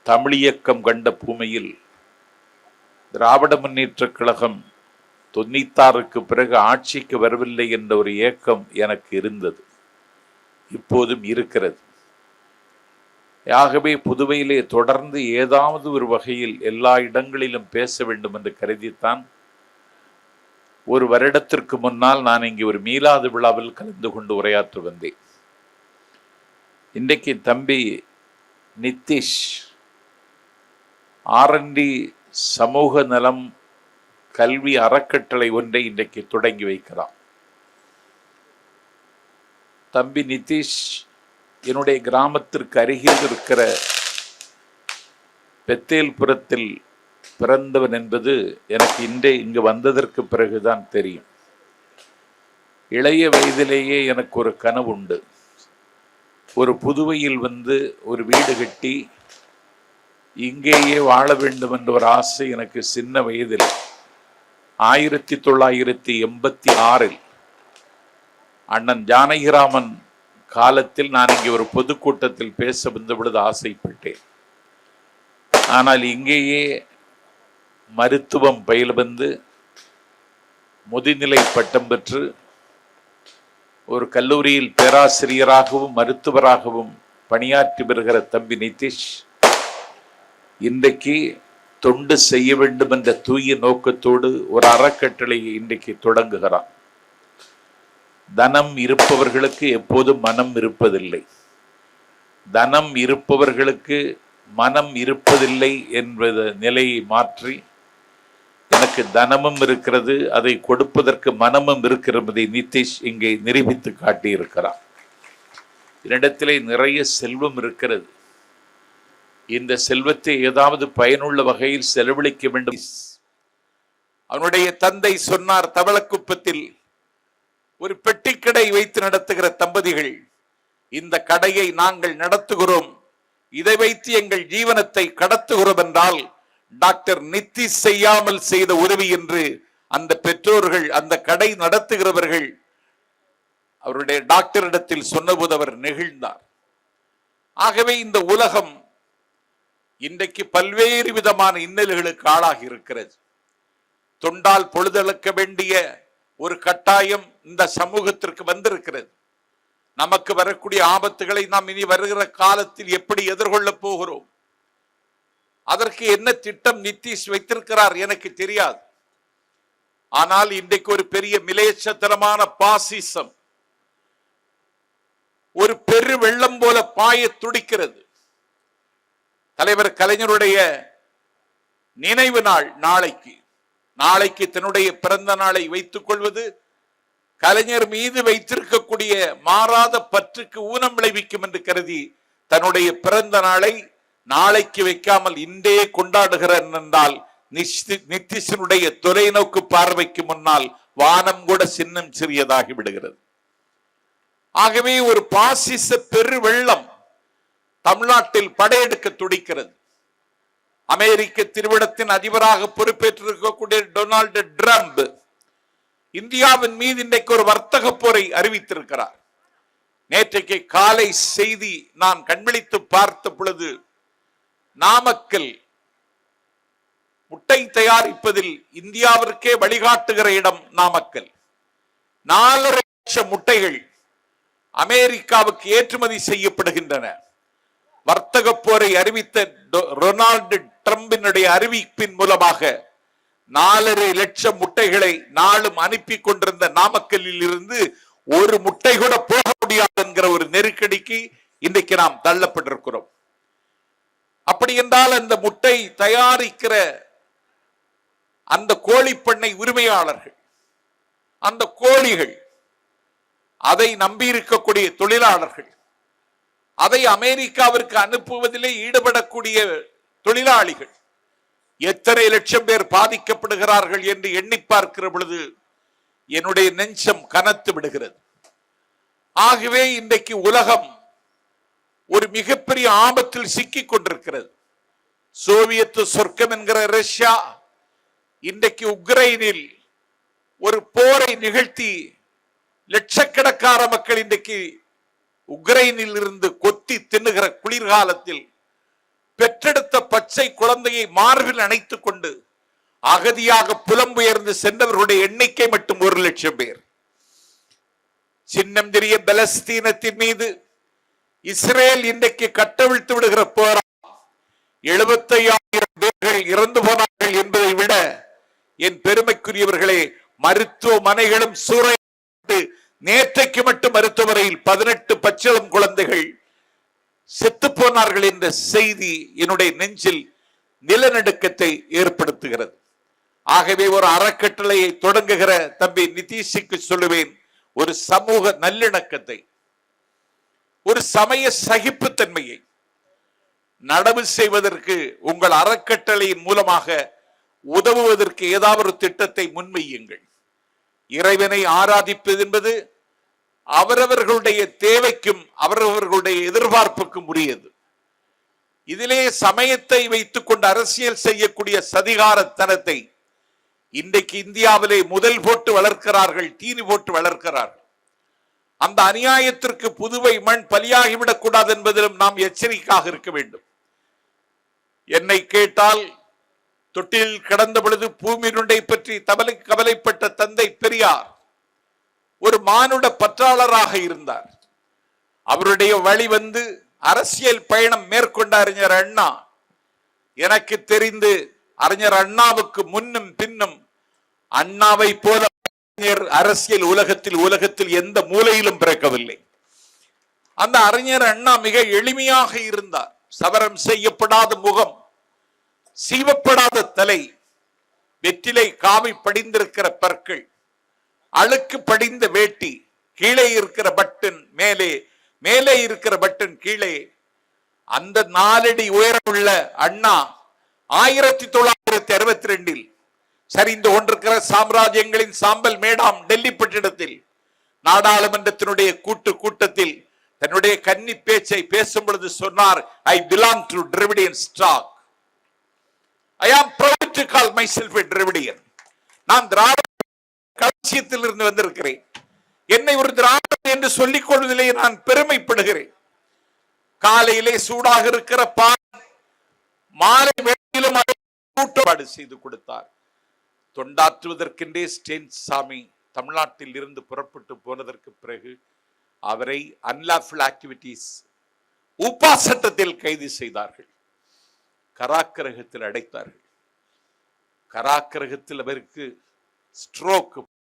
தமிழியக்கம் கண்ட பூமியில் திராவிட முன்னேற்றக் கழகம் 96க்கு பிறகு ஆட்சிக்கு வரவில்லை என்ற ஒரு ஏக்கம் எனக்கு இருந்தது, இப்போதும் இருக்கிறது. ஆகவே புதுவையிலே தொடர்ந்து ஏதாவது ஒரு வகையில் எல்லா இடங்களிலும் பேச வேண்டும் என்று கருதித்தான் ஒரு வருடத்திற்கு முன்னால் நான் இங்கே ஒரு மீலாது விழாவில் கலந்து கொண்டு உரையாற்ற வந்தேன். இன்றைக்கு தம்பி நிதிஷ் R&D சமூக நலம் கல்வி அறக்கட்டளை ஒன்றை இன்றைக்கு தொடங்கி வைக்கிறான். தம்பி நிதிஷ் என்னுடைய கிராமத்திற்கு அருகில் இருக்கிற பெத்தேல்புரத்தில் பிறந்தவன் என்பது எனக்கு இங்கு வந்ததற்கு பிறகுதான் தெரியும். இளைய வயதிலேயே எனக்கு ஒரு கனவு உண்டு. ஒரு புதுவையில் வந்து ஒரு வீடு கட்டி இங்கேயே வாழ வேண்டும் என்ற ஒரு ஆசை எனக்கு சின்ன வயதில் 1986 அண்ணன் ஜானகிராமன் காலத்தில் நான் இங்கே ஒரு பொதுக்கூட்டத்தில் பேச வந்த பொழுது ஆசைப்பட்டேன். ஆனால் இங்கேயே மருத்துவம் பயில வந்து முதுநிலை பட்டம் பெற்று ஒரு கல்லூரியில் பேராசிரியராகவும் மருத்துவராகவும் பணியாற்றி வருகிற தம்பி நிதிஷ் இன்றைக்கு தொண்டு செய்ய வேண்டும் என்ற தூய நோக்கத்தோடு ஒரு அறக்கட்டளையை இன்றைக்கு தொடங்குகிறான். தனம் இருப்பவர்களுக்கு எப்போதும் மனம் இருப்பதில்லை, தனம் இருப்பவர்களுக்கு மனம் இருப்பதில்லை என்பது நிலையை மாற்றி எனக்கு தனமும் இருக்கிறது, அதை கொடுப்பதற்கு மனமும் இருக்கிறதை நிதிஷ் இங்கே நிரூபித்து காட்டியிருக்கிறார். என்னிடத்திலே நிறைய செல்வம் இருக்கிறது, இந்த செல்வத்தை ஏதாவது பயனுள்ள வகையில் செலவழிக்க வேண்டும். அவனுடைய தந்தை சொன்னார், தவளக்குப்பத்தில் ஒரு பெட்டிக்கடை வைத்து நடத்துகிற தம்பதிகள், இந்த கடையை நாங்கள் நடத்துகிறோம், இதை வைத்து எங்கள் ஜீவனத்தை கடத்துகிறோம் என்றால் டாக்டர் நிதிஷ் செய்யாமல் செய்த உதவி என்று அந்த பெற்றோர்கள், அந்த கடை நடத்துகிறவர்கள் அவருடைய டாக்டரிடத்தில் சொன்னபோது அவர் நெகிழ்ந்தார். ஆகவே இந்த உலகம் இன்றைக்கு பல்வேறு விதமான இன்னல்களுக்கு ஆளாகி இருக்கிறது. தொண்டால் பொழுதளக்க வேண்டிய ஒரு கட்டாயம் இந்த சமூகத்திற்கு வந்திருக்கிறது. நமக்கு வரக்கூடிய ஆபத்துகளை நாம் இனி வருகிற காலத்தில் எப்படி எதிர்கொள்ளப் போகிறோம், அதற்கு என்ன திட்டம் நிதிஷ் வைத்திருக்கிறார் எனக்கு தெரியாது. ஆனால் இன்றைக்கு ஒரு பெரிய மிலேச்சத்தனமான பாசிசம் ஒரு பெரு வெள்ளம் போல பாய துடிக்கிறது. தலைவர் கலைஞருடைய நினைவு நாள் நாளைக்கு தன்னுடைய பிறந்த நாளை வைத்துக் கொள்வது கலைஞர் மீது வைத்திருக்கக்கூடிய மாறாத பற்றுக்கு ஊனம் விளைவிக்கும் என்று கருதி தன்னுடைய பிறந்த நாளை நாளைக்கு வைக்காமல் இன்றே கொண்டாடுகிறார் என்றால் நிதிஷனுடைய தொலைநோக்கு பார்வைக்கு முன்னால் வானம் கூட சின்னம் சிறியதாகி விடுகிறது. ஆகவே ஒரு பாசிச பெரு வெள்ளம் தமிழ்நாட்டில் படையெடுக்க துடிக்கிறது. அமெரிக்க திருவிடத்தின் அதிபராக பொறுப்பேற்றிருக்கக்கூடிய டொனால்டு டிரம்ப் இந்தியாவின் மீது இன்றைக்கு ஒரு வர்த்தக போரை அறிவித்திருக்கிறார். நேற்றைக்கு காலை செய்தி நான் கண்விழித்து பார்த்த பொழுது, நாமக்கல் முட்டை தயாரிப்பதில் இந்தியாவிற்கே வழிகாட்டுகிற இடம் நாமக்கல். 4 லட்சம் முட்டைகள் அமெரிக்காவுக்கு ஏற்றுமதி செய்யப்படுகின்றன. வர்த்தக போரை அறிவித்த டொனால்டு டிரம்பினுடைய அறிவிப்பின் மூலமாக 4.5 லட்சம் முட்டைகளை நாளும் அனுப்பி கொண்டிருந்த நாமக்கல்லில் இருந்து ஒரு முட்டை கூட போக முடியாது என்கிற ஒரு நெருக்கடிக்கு இன்றைக்கு நாம் தள்ளப்பட்டிருக்கிறோம். அப்படி என்றால் அந்த முட்டை தயாரிக்கிற அந்த கோழிப்பண்ணை உரிமையாளர்கள், அந்த கோழிகள், அதை நம்பியிருக்கக்கூடிய தொழிலாளர்கள், அதை அமெரிக்காவிற்கு அனுப்புவதிலே ஈடுபடக்கூடிய தொழிலாளிகள், எத்தனை லட்சம் பேர் பாதிக்கப்படுகிறார்கள் என்று எண்ணி பார்க்கிற பொழுது என்னுடைய நெஞ்சம் கனத்து விடுகிறது. ஆகவே இன்றைக்கு உலகம் ஒரு மிகப்பெரிய ஆபத்தில் சிக்கிக் கொண்டிருக்கிறது. சோவியத் சொர்க்கம் என்கிற ரஷ்யா இன்றைக்கு உக்ரைனில் ஒரு போரை நிகழ்த்தி லட்சக்கணக்கான மக்கள் இன்றைக்கு உக்ரைனில் இருந்து கொத்தி தின்னுகிற குளிர்காலத்தில் பெற்றெடுத்த பச்சை குழந்தையை மார்பில் அணைத்துக் கொண்டு அகதியாக புலம்பெயர்ந்து சென்றவர்களுடைய எண்ணிக்கை மட்டும் 1,00,000 பேர். சின்னந்திரிய பலஸ்தீனத்தின் மீது இஸ்ரேல் இன்றைக்கு கட்டவிழ்த்து விடுகிற போரா 75,000 பேர்கள் இறந்து போனார்கள் என்பதை விட என் பெருமைக்குரியவர்களே, மருத்துவமனைகளும் சூறையாடப்பட்டு நேற்றைக்கு மட்டும் மருத்துவமனையில் 18 பச்சிளம் குழந்தைகள் செத்து போனார்கள் என்ற செய்தி என்னுடைய நெஞ்சில் நிலநடுக்கத்தை ஏற்படுத்துகிறது. ஆகவே ஒரு அறக்கட்டளையை தொடங்குகிற தம்பி நிதிஷுக்கு சொல்லுவேன், ஒரு சமூக நல்லிணக்கத்தை, ஒரு சமய சகிப்புத்தன்மையை நடவு செய்வதற்கு உங்கள் அறக்கட்டளையின் மூலமாக உதவுவதற்கு ஏதாவது ஒரு திட்டத்தை முன்வையுங்கள். இறைவனை ஆராதிப்பது என்பது அவரவர்களுடைய தேவைக்கும் அவரவர்களுடைய எதிர்பார்ப்புக்கும் உரியது. இதிலே சமயத்தை வைத்துக் கொண்டு அரசியல் செய்யக்கூடிய சதிகாரத்தனத்தை இன்றைக்கு இந்தியாவிலே முதல் போட்டு வளர்க்கிறார்கள், தீனி போட்டு வளர்க்கிறார்கள். அந்த அநியாயத்திற்கு புதுவை மண் பலியாகிவிடக் கூடாது என்பதிலும் நாம் எச்சரிக்கையாக இருக்க வேண்டும். என்னை கேட்டால் தொட்டில் கடந்த பொழுது பூமியினுண்டை பற்றி கவலைப்பட்ட தந்தை பெரியார் ஒரு மானுட பற்றாளராக இருந்தார். அவருடைய வழி வந்து அரசியல் பயணம் மேற்கொண்ட அறிஞர் அண்ணா, எனக்கு தெரிந்து அறிஞர் அண்ணாவுக்கு முன்னும் பின்னும் அண்ணாவை போல அரசியல் உலகத்தில் எந்த மூலையிலும் பிறக்கவில்லை. அந்த அறிஞர் அண்ணா மிக எளிமையாக இருந்தார். சவரம் செய்யப்படாத முகம், சீவப்படாத தலை, வெற்றிலை காவி படிந்திருக்கிற பற்கள், அழுக்கு படிந்த வேட்டி, கீழே இருக்கிற பட்டன் மேலே, மேலே இருக்கிற பட்டன் கீழே. அந்த 4 அடி உயரமுள்ள அண்ணா 1962 சரிந்து கொண்டிருக்கிற சாம்ராஜ்யங்களின் சாம்பல் மேடாம் டெல்லி பட்டினத்தில் நாடாளுமன்றத்தினுடைய கூட்டத்தில் தன்னுடைய கன்னி பேச்சை பேசும் பொழுது சொன்னார், I belong to Dravidian stock. I am proud to call myself a Dravidian. நான் திராவிட கட்சியத்தில் இருந்து வந்திருக்கிறேன். என்னை ஒரு திராவிடன் என்று சொல்லிக் கொள்வதிலே நான் பெருமைப்படுகிறேன். காலையிலே சூடாக இருக்கிற பால், மாலை வேளையிலும் கூட்டப்பாடு செய்து கொடுத்தார். தொண்டாற்றுவதற்கென்றே ஸ்டேன் சாமி தமிழ்நாட்டில் இருந்து புறப்பட்டு போனதற்கு பிறகு அவரை அன்லாஃபுல் ஆக்டிவிட்டீஸ் உப்பா சட்டத்தில் கைது செய்தார்கள். கராக்கிரகத்தில் அடைத்தார்கள். கராக்கிரகத்தில் அவருக்கு ஸ்ட்ரோக்